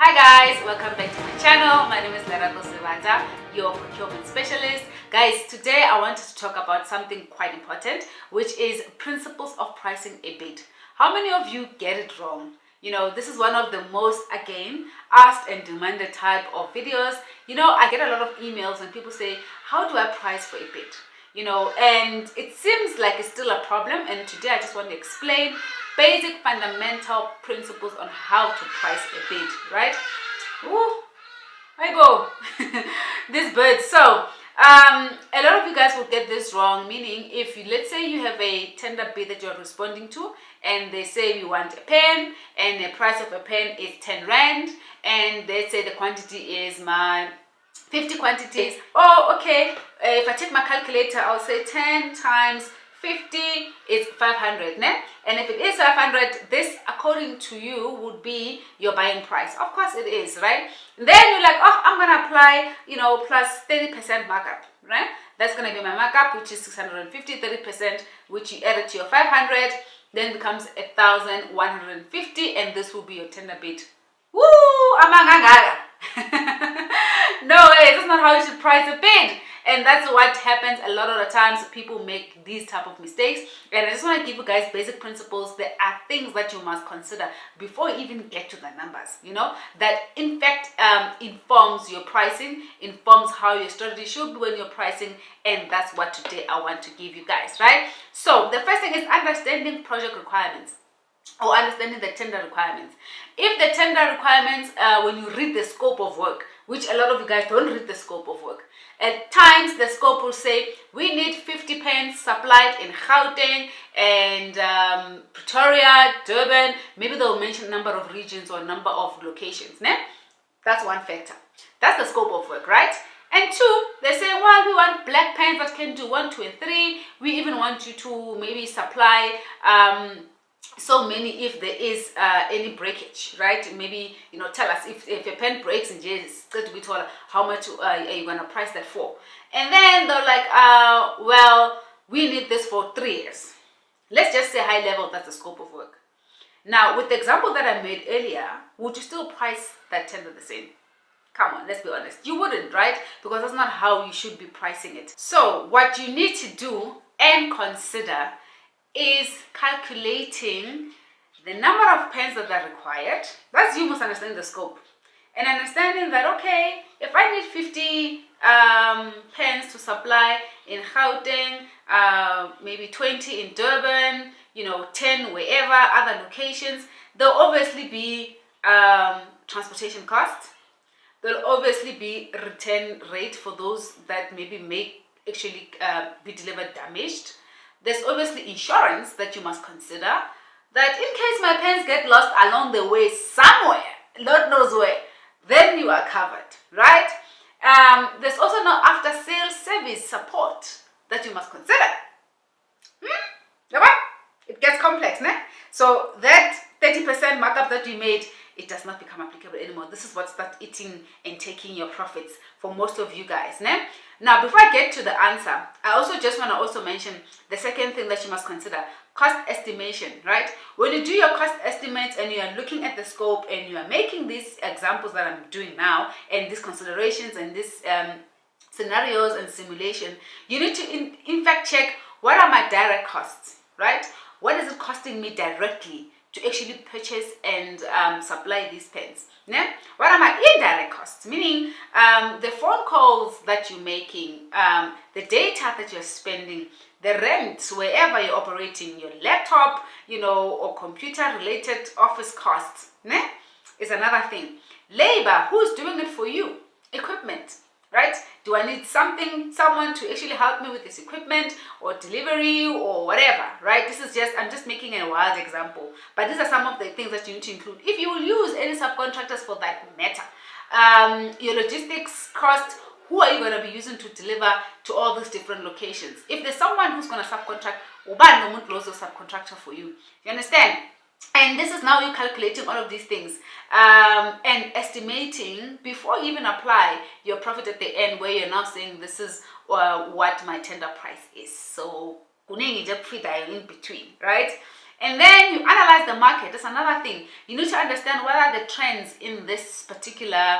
Hi guys, welcome back to my channel. My name is Lerato Sevata, your procurement specialist. Guys, today I wanted to talk about something quite important, which is principles of pricing a bid. How many of you get it wrong? You know, this is one of the most, again, asked and demanded type of videos. You know, I get a lot of emails and people say, how do I price for a bid? You know, and it seems like it's still a problem, and today I just want to explain basic fundamental principles on how to price a bid, right? Ooh, I go. This bird. So a lot of you guys will get this wrong, meaning if you, let's say you have a tender bid that you're responding to, and they say you want a pen and the price of a pen is 10 rand, and they say the quantity is my 50 quantities. Oh, okay. If I take my calculator, I'll say 10 times 50 is 500, ne? And if it is 500, this, according to you, would be your buying price. Of course it is, right? Then you're like, oh, I'm gonna apply, you know, plus 30% markup, right? That's gonna be my markup, which is 650, 30%, which you add it to your 500, then becomes 1,150, and this will be your tender bid. Woo! Amanganga. No way, that's not how you should price a bid. And that's what happens a lot of the times. People make these type of mistakes, and I just want to give you guys basic principles. There are things that you must consider before you even get to the numbers, you know, that in fact informs your pricing, informs how your strategy should be when you're pricing. And that's what today I want to give you guys, right? So the first thing is understanding project requirements, or understanding the tender requirements. If the tender requirements, when you read the scope of work, which a lot of you guys don't read the scope of work, at times the scope will say we need 50 pens supplied in Gauteng and Pretoria, Durban. Maybe they'll mention number of regions or number of locations. Ne? That's one factor. That's the scope of work, right? And two, they say, well, we want black pens that can do 1, 2, and 3. We even want you to maybe supply so many if there is any breakage, right? Maybe, you know, tell us if a pen breaks and just to be told how much are you gonna price that for. And then they're like, well, we need this for 3 years. Let's just say high level, that's the scope of work. Now, with the example that I made earlier, would you still price that tender the same? Come on, let's be honest. You wouldn't, right? Because that's not how you should be pricing it. So what you need to do and consider is calculating the number of pens that are required. That's, you must understand the scope, and understanding that, okay, if I need 50 pens to supply in Gauteng, maybe 20 in Durban, you know, 10 wherever, other locations, there'll obviously be transportation costs. There'll obviously be return rate for those that maybe may actually be delivered damaged. There's obviously insurance that you must consider, that in case my pens get lost along the way somewhere, Lord knows where, then you are covered, right? There's also no after-sales service support that you must consider. It gets complex, ne? So that 30% markup that you made, it does not become applicable anymore. This is what starts eating and taking your profits for most of you guys, ne? Now, before I get to the answer, I also just want to also mention the second thing that you must consider: cost estimation, right? When you do your cost estimates and you are looking at the scope and you are making these examples that I'm doing now, and these considerations and these scenarios and simulation, you need to in fact check, what are my direct costs, right? What is it costing me directly to actually purchase and supply these pens? Yeah? What are my indirect costs? Meaning the phone calls that you're making, the data that you're spending, the rent wherever you're operating, your laptop, you know, or computer-related office costs, né? Is another thing. Labor, who's doing it for you? Equipment, right? Do I need someone to actually help me with this equipment or delivery or whatever, right? This is just, I'm just making a wild example, but these are some of the things that you need to include. If you will use any subcontractors for that matter, your logistics cost, who are you going to be using to deliver to all these different locations? If there's someone who's going to subcontract, ubani umuntu lozo subcontractor for you. You understand? And this is now you calculating all of these things and estimating before you even apply your profit at the end, where you're now saying this is what my tender price is. So kuningi nje kufida in between, right? And then you analyze the market. That's another thing. You need to understand what are the trends in this particular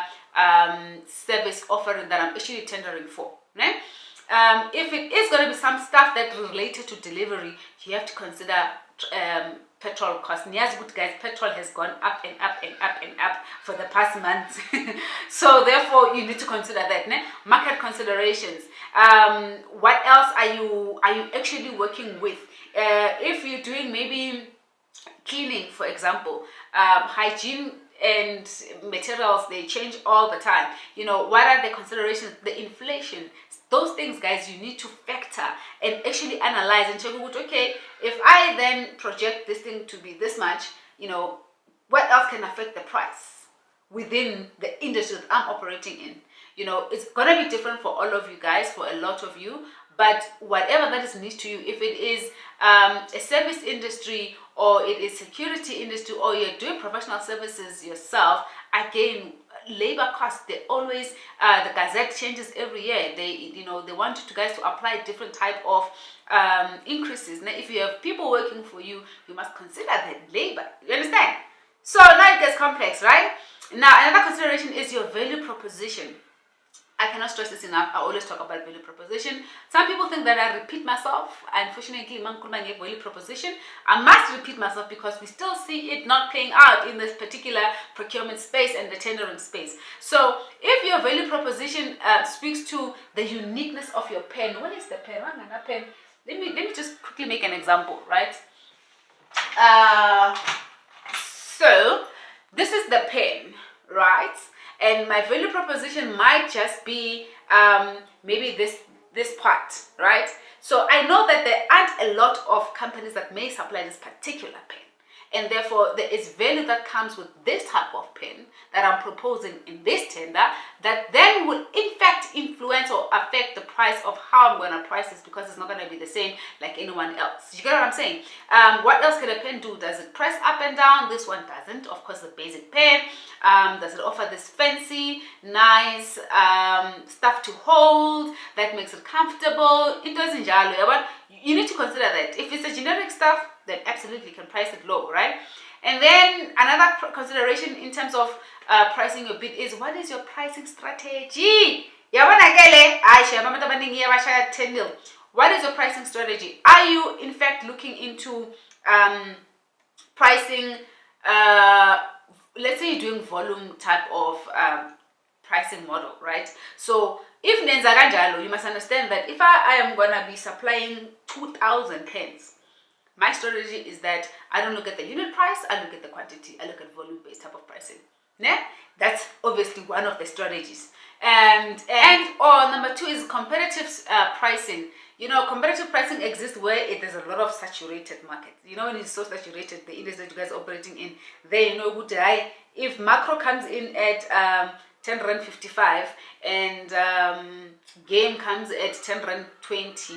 service offering that I'm actually tendering for. Right? If it is going to be some stuff that's related to delivery, you have to consider petrol cost. Yes, good guys, petrol has gone up and up and up and up for the past months. So therefore, you need to consider that. Ne? Market considerations. What else are you actually working with? If you're doing maybe cleaning, for example, hygiene and materials, they change all the time. You know, what are the considerations? The inflation, those things, guys, you need to factor and actually analyze and check out, okay, if I then project this thing to be this much, you know, what else can affect the price within the industry that I'm operating in? You know, it's gonna be different for all of you guys, for a lot of you, but whatever that is niche to you, if it is a service industry or it is security industry or you're doing professional services yourself, again, labor costs, they always the Gazette changes every year. They want you guys to apply different type of increases. Now if you have people working for you, you must consider the labor. You understand? So now it gets complex, right? Now another consideration is your value proposition. I cannot stress this enough. I always talk about value proposition. Some people think that I repeat myself. Unfortunately, value proposition, I must repeat myself because we still see it not playing out in this particular procurement space and the tendering space. So if your value proposition speaks to the uniqueness of your pen, what is the pen? Let me just quickly make an example, right? So this is the pen, right? And my value proposition might just be maybe this part, right? So I know that there aren't a lot of companies that may supply this particular pen. And therefore, there is value that comes with this type of pen that I'm proposing in this tender that then will in fact influence or affect the price of how I'm going to price this, because it's not going to be the same like anyone else. You get what I'm saying? What else can a pen do? Does it press up and down? This one doesn't. Of course, the basic pen. Does it offer this fancy, nice stuff to hold that makes it comfortable? It doesn't. You need to consider that. If it's a generic stuff, then absolutely you can price it low, right? And then another consideration in terms of pricing your bid is, what is your pricing strategy? What is your pricing strategy? Are you in fact looking into pricing, let's say you're doing volume type of pricing model, right? So if nenza kanjalo, you must understand that if I am going to be supplying 2,000 pens, my strategy is that I don't look at the unit price, I look at the quantity, I look at volume-based type of pricing. Yeah? That's obviously one of the strategies. And number two is competitive pricing. You know, competitive pricing exists where there's a lot of saturated market. You know, when it's so saturated, the industry that you guys are operating in, they know who die. If macro comes in at 10 rand 55 and game comes at 10 rand 20,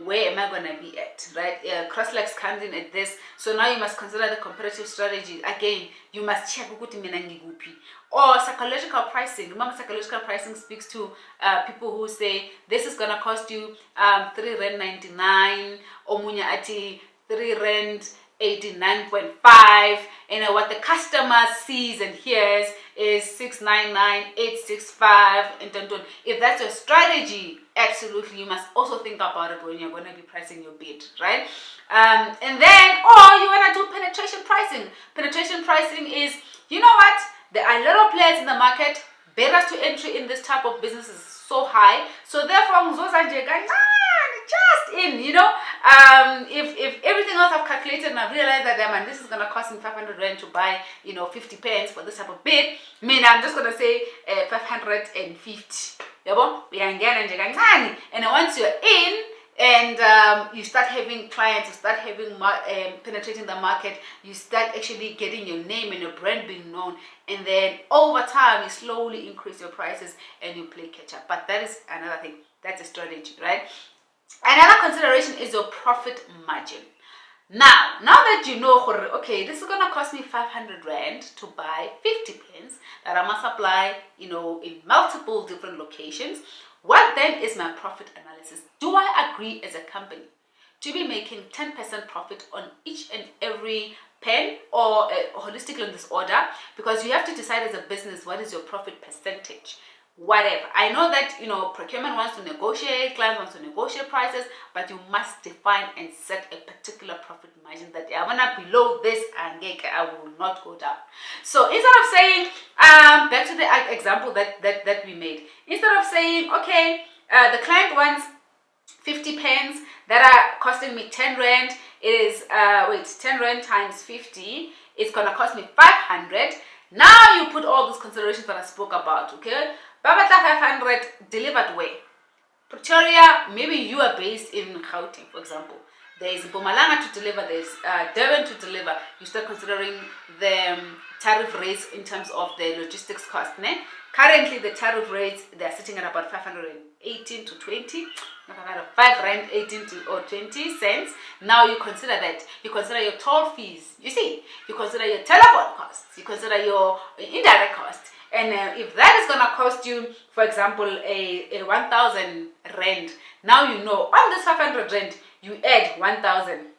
where am I going to be at, right? Crosslex comes in at this, so now you must consider the competitive strategy. Again, you must check ukuthi mina ngikuphi. Or psychological pricing. Remember, psychological pricing speaks to people who say this is going to cost you 3 rand 99, omunya ati 3 rand 89.5, and what the customer sees and hears is 699, 865, and dun. If that's your strategy, absolutely, you must also think about it when you're going to be pricing your bid, right? And then, or you want to do penetration pricing. Penetration pricing is, you know what? There are a lot of players in the market. Barriers to entry in this type of business is so high. So therefore, just in, you know, if everything else I've calculated and I realized that, man, this is going to cost me 500 rand to buy, you know, 50 pence for this type of bid, I'm just going to say 550. And once you're in, and you start having clients, you start having penetrating the market, you start actually getting your name and your brand being known, and then over time you slowly increase your prices and you play catch up. But that is another thing. That's a strategy, right? Another consideration is your profit margin. Now that you know, okay, this is gonna cost me 500 rand to buy 50 pens that I must apply, you know, in multiple different locations. What then is my profit analysis? Do I agree as a company to be making 10% profit on each and every pen, or holistically on this order, because you have to decide as a business what is your profit percentage. Whatever. I know that, procurement wants to negotiate, clients wants to negotiate prices, but you must define and set a particular profit margin that I want to below this and I will not go down. So instead of saying, back to the example that we made, instead of saying, okay, the client wants 50 pens that are costing me 10 rand, it is, 10 rand times 50, it's going to cost me 500. Now you put all those considerations that I spoke about, okay? Babata 500 delivered where? Pretoria, maybe you are based in Gauteng, for example. There is Mpumalanga to deliver, there is Durban to deliver. You start considering the tariff rates in terms of the logistics cost. Ne? Currently, the tariff rates, they are sitting at about 518 to 20, 5 rand 18 to or 20 cents. Now you consider that. You consider your toll fees. You see, you consider your telephone costs. You consider your indirect costs. And if that is going to cost you, for example, a 1,000 rand, now you know on this 500 rand, you add 1,000.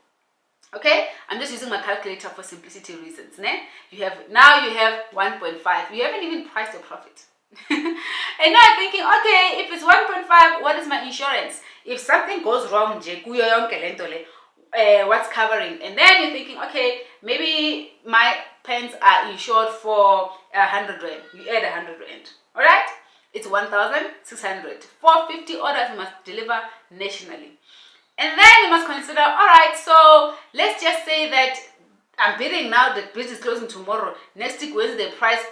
Okay, I'm just using my calculator for simplicity reasons. Ne? You have 1.5. You haven't even priced your profit. And now I'm thinking, okay, if it's 1.5, what is my insurance? If something goes wrong, what's covering? And then you're thinking, okay, maybe my pens are insured for 100 rand. You add 100 rand. All right, it's 1,600. 450 orders you must deliver nationally. And then you must consider, all right, so let's just say that I'm bidding now, the bid is closing tomorrow. Next week, Wednesday, the price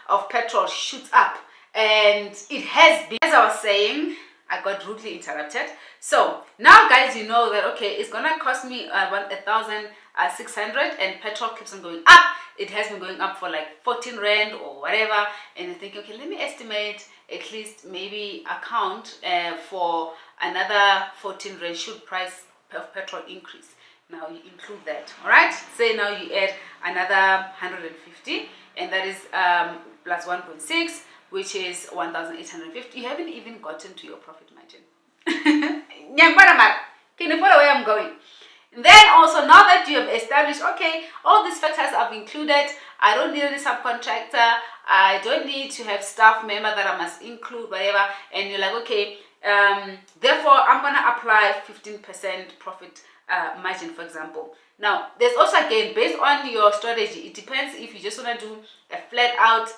of petrol shoots up. And it has been, as I was saying, I got rudely interrupted. So now, guys, you know that, okay, it's going to cost me 1,600 and petrol keeps on going up. It has been going up for like 14 rand or whatever. And you're thinking, okay, let me estimate at least maybe account for another 14 rand should price of petrol increase. Now you include that, all right? Say now you add another 150, and that is plus 1.6, which is 1,850. You haven't even gotten to your profit margin. Can you follow where I'm going? And then also, now that you have established, okay, all these factors I've included, I don't need any subcontractor, I don't need to have staff member that I must include, whatever, and you're like, okay, therefore I'm going to apply 15% profit margin, for example. Now, there's also, again, based on your strategy, it depends if you just want to do a flat out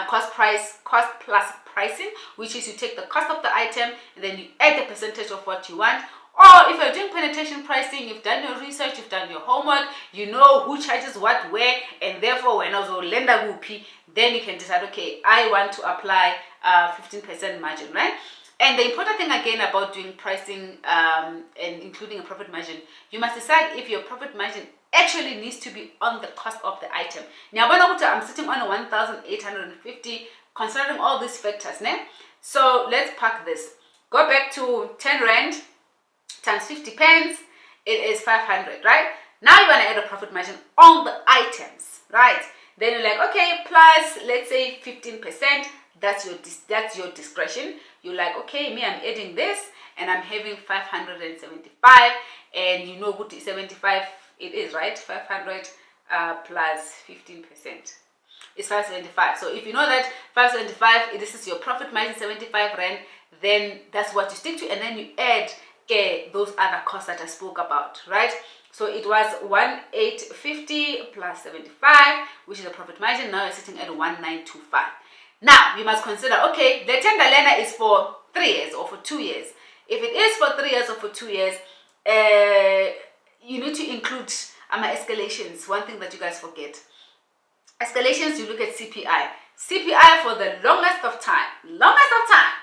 cost plus pricing, which is you take the cost of the item and then you add the percentage of what you want. Or if you're doing penetration pricing, you've done your research, you've done your homework, you know who charges what where, and therefore when also lender WP, then you can decide, okay, I want to apply 15% margin, right? And the important thing again about doing pricing and including a profit margin, you must decide if your profit margin actually needs to be on the cost of the item. Now, I'm sitting on 1,850, considering all these factors. Ne? So let's pack this. Go back to 10 rand times 50 pence, it is 500, right? Now you want to add a profit margin on the items, right? Then you're like, okay, plus let's say 15%. That's your discretion. You're like, okay, me, I'm adding this, and I'm having 575, and you know what 75 it is, right? 500 plus 15%. It's 575. So if you know that 575, this is your profit margin, 75 rand, then that's what you stick to, and then you add those other costs that I spoke about, right? So it was 1,850 plus 75, which is the profit margin. Now you're sitting at 1,925. Now you must consider, okay, the tender lender is for 3 years or for 2 years. If it is for 3 years or for 2 years, you need to include escalations. One thing that you guys forget. Escalations, you look at CPI. CPI for the longest of time,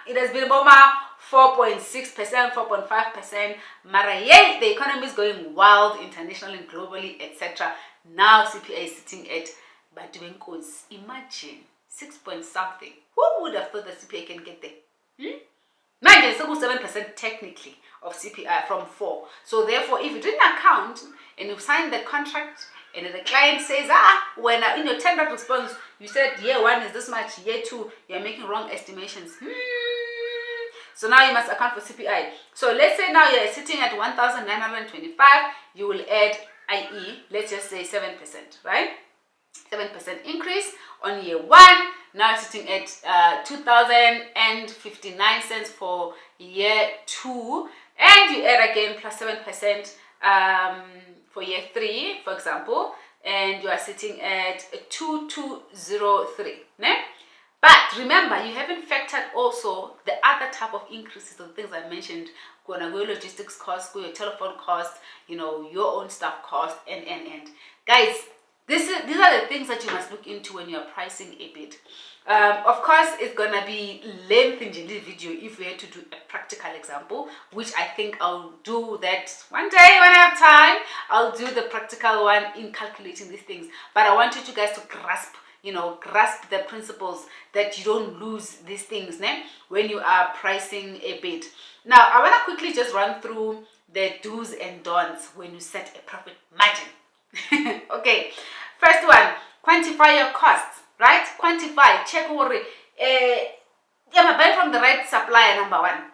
it has been about 4.6%, 4.5%. Mara, yay, the economy is going wild internationally and globally, etc. Now CPI is sitting at, but doing codes. Imagine 6 point something. Who would have thought that CPI can get there? 7% technically of CPI from 4. So therefore, if you didn't account and you signed the contract, and the client says, when in your tender response, you said year 1 is this much, year 2, you're making wrong estimations. So now you must account for CPI. So let's say now you're sitting at 1,925, you will add, i.e., let's just say 7%, right? 7% increase on year one. Now sitting at 2,059 cents for year two, and you add again plus 7% for year three, for example, and you are sitting at 2,203. Ne? But remember, you haven't factored also the other type of increases of things I mentioned. Go logistics cost, go your telephone cost, your own staff cost, and. Guys, these are the things that you must look into when you're pricing a bid. Of course, it's gonna be lengthy in this video if we had to do a practical example, which I think I'll do that one day when I have time. I'll do the practical one in calculating these things. But I want you guys to grasp the principles, that you don't lose these things when you are pricing a bid. Now, I want to quickly just run through the do's and don'ts when you set a profit margin. Okay, first one, quantify your costs, right? Quantify, check what am I buying from the right supplier, number one.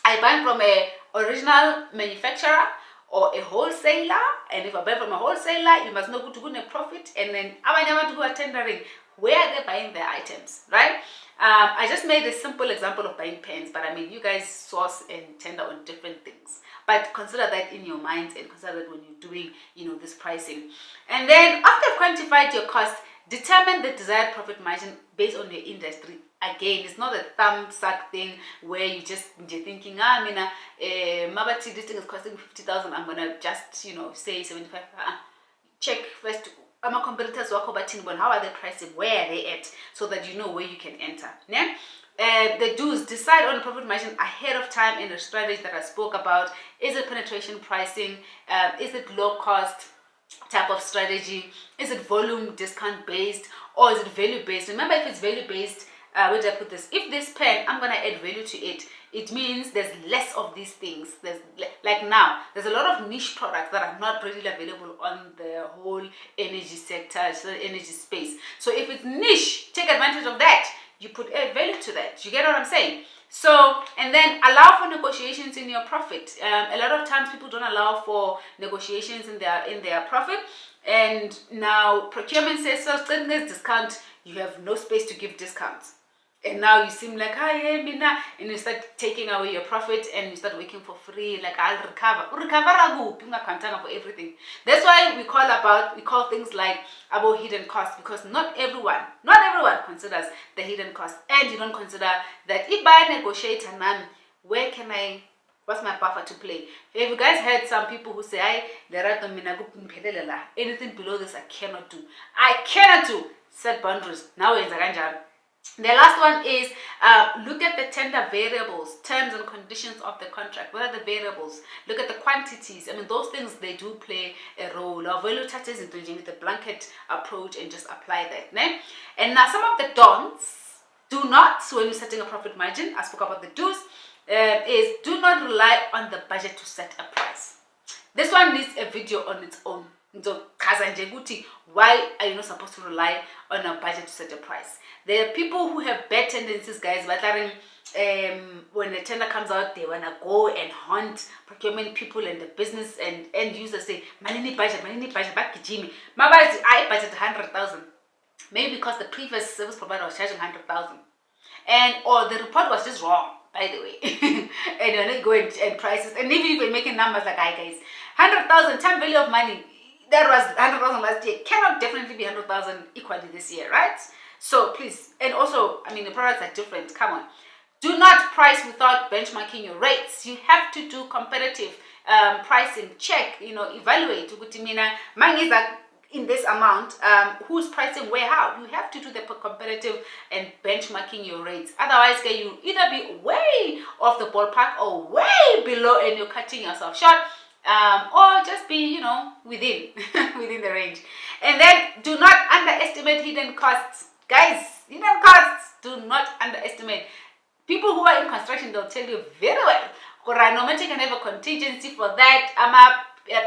I buy from a original manufacturer or a wholesaler, and if I buy from a wholesaler, you must know who to go a profit, and then I who are tendering, where are they buying their items, right? I just made a simple example of buying pens, but I mean, you guys source and tender on different things. But consider that in your minds, and consider that when you're doing, this pricing. And then after you've quantified your cost, determine the desired profit margin based on your industry. Again, it's not a thumb suck thing where you're thinking, Mabati, this thing is costing 50,000. I'm gonna just, say 75. Check first. My competitors work over how are they pricing? Where are they at? So that you know where you can enter. Yeah. The do's, decide on the profit margin ahead of time in the strategy that I spoke about. Is it penetration pricing? Is it low cost type of strategy? Is it volume discount based, or is it value based? Remember, if it's value based, where did I put this? If this pen, I'm gonna add value to it, it means there's less of these things. There's like now, there's a lot of niche products that are not readily available on the whole energy sector, so energy space. So if it's niche, take advantage of that. You put add value to that. You get what I'm saying? So, and then allow for negotiations in your profit. A lot of times people don't allow for negotiations in their profit. And now procurement says, so this discount, you have no space to give discounts. And now you seem like, and you start taking away your profit, and you start working for free, like I'll recover for everything. That's why we call things like about hidden costs, because not everyone considers the hidden cost, and you don't consider that if I negotiate and what's my buffer to play? Have you guys heard some people who say, anything below this I cannot do. Set boundaries. Now the last one is look at the tender variables, terms and conditions of the contract. What are the variables? Look at the quantities. I mean, those things, they do play a role. Our value touches into the blanket approach and just apply that. Ne? And now some of the don'ts, do not, so when you're setting a profit margin, I spoke about the do's, is do not rely on the budget to set a price. This one needs a video on its own. So, why are you not supposed to rely on a budget to set a price? There are people who have bad tendencies, guys, but when the tender comes out, they want to go and hunt procurement people and the business and end users say, Manini budget, back Jimmy. My budget, I budget 100,000. Maybe because the previous service provider was charging 100,000. Or the report was just wrong, by the way. And you're not going and prices. And even if you're making numbers like, hi guys, 100,000 time value of money, that was 100,000 last year, cannot definitely be 100,000 equally this year, right? So please, and also, I mean, the products are different. Come on. Do not price without benchmarking your rates. You have to do competitive pricing. Check, evaluate. In this amount, who's pricing where, how. You have to do the competitive and benchmarking your rates. Otherwise, you either be way off the ballpark or way below and you're cutting yourself short. Or just be, within within the range. And then do not underestimate hidden costs. Guys, hidden costs, do not underestimate. People who are in construction, they'll tell you very well. Normally you can have a contingency for that.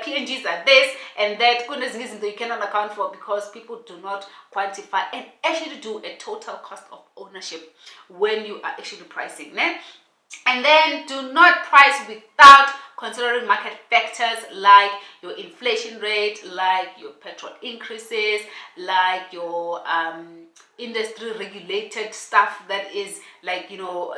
PNGs are this and that. Goodness reason that you cannot account for, because people do not quantify and actually do a total cost of ownership when you are actually pricing. And then do not price without considering market factors like your inflation rate, like your petrol increases, like your industry regulated stuff that is like, you know,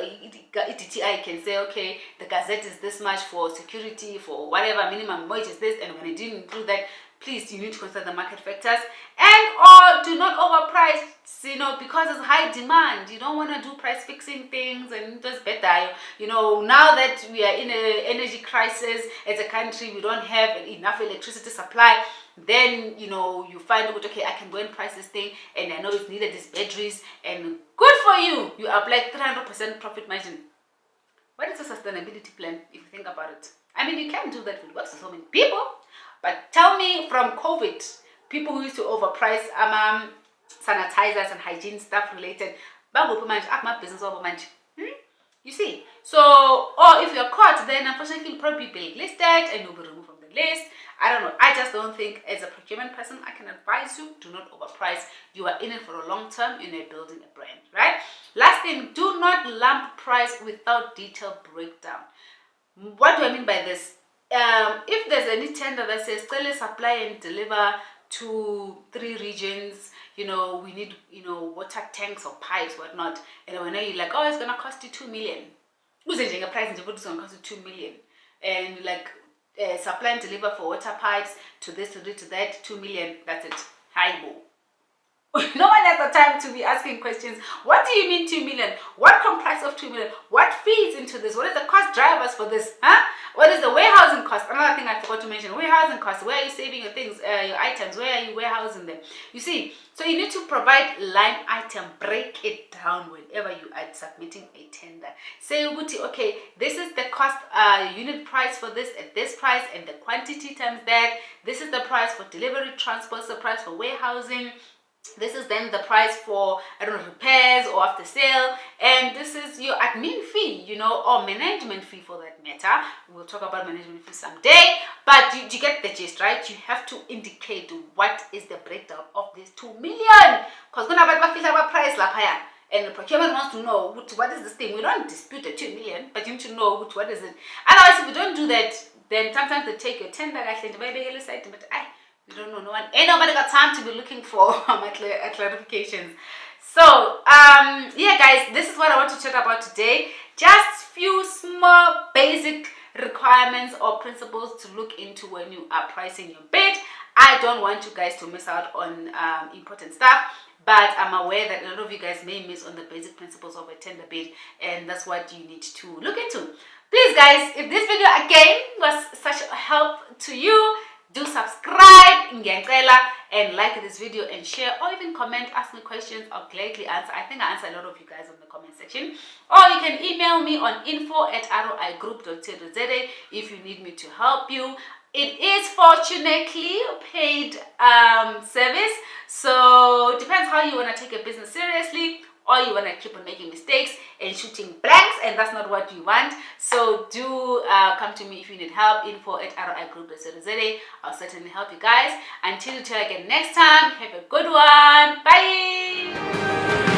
ETTI can say, okay, the gazette is this much for security, for whatever, minimum wage is this, and when it didn't include that, please, you need to consider the market factors. And or do not overprice, you know, because it's high demand. You don't want to do price fixing things and just better. You know, now that we are in an energy crisis as a country, we don't have enough electricity supply, then, you know, you find out, okay, I can go and price this thing, and I know it's needed these batteries, and good for you. You apply 300% profit margin. What is a sustainability plan if you think about it? I mean, you can do that, it works for so many people. But tell me, from COVID, people who used to overprice sanitizers and hygiene stuff related, business over manage. You see? So, or if you're caught, then unfortunately you'll probably be listed and you'll be removed from the list. I don't know. I just don't think, as a procurement person, I can advise you, do not overprice. You are in it for a long term, you're building a brand, right? Last thing, do not lump price without detailed breakdown. What do I mean by this? If there's any tender that says supply and deliver to 3 regions, you know, we need, you know, water tanks or pipes, whatnot, and when you're like, oh, it's gonna cost you 2 million. Who's a price and it's gonna cost you 2 million? And like supply and deliver for water pipes to this, to this, to that, 2 million, that's it. Hi, bo. No one has the time to be asking questions. What do you mean 2 million? What comprises of 2 million? What feeds into this? What is the cost drivers for this? Huh? What is the warehousing cost? Another thing I forgot to mention, warehousing costs. Where are you saving your things, your items? Where are you warehousing them? You see, so you need to provide line item, break it down whenever you are submitting a tender. Say, okay, this is the cost, unit price for this at this price, and the quantity times that. This is the price for delivery, transport, the price for warehousing. This is then the price for, I don't know, repairs or after sale, and this is your admin fee, you know, or management fee for that matter. We'll talk about management fee someday, but you get the gist, right? You have to indicate what is the breakdown of this 2 million, because when I feel about price and the procurement wants to know what is this thing. We don't dispute the 2 million, but you need to know what is it. Otherwise, if you don't do that, then sometimes they take your tender but you don't know, ain't nobody got time to be looking for my clarifications. So yeah guys, this is what I want to chat about today. Just few small basic requirements or principles to look into when you are pricing your bid. I don't want you guys to miss out on important stuff, but I'm aware that a lot of you guys may miss on the basic principles of a tender bid, and that's what you need to look into. Please guys, if this video again was such a help to you, do subscribe and like this video and share, or even comment, ask me questions. I'll gladly answer. I think I answer a lot of you guys in the comment section. Or you can email me on info@roigroup.co.za if you need me to help you. It is fortunately paid service, so it depends how you want to take a business seriously, or you want to keep on making mistakes and shooting blanks, and that's not what you want. So do come to me if you need help. info@roigroup.co.za. I'll certainly help you guys. Until you tell again next time, have a good one. Bye.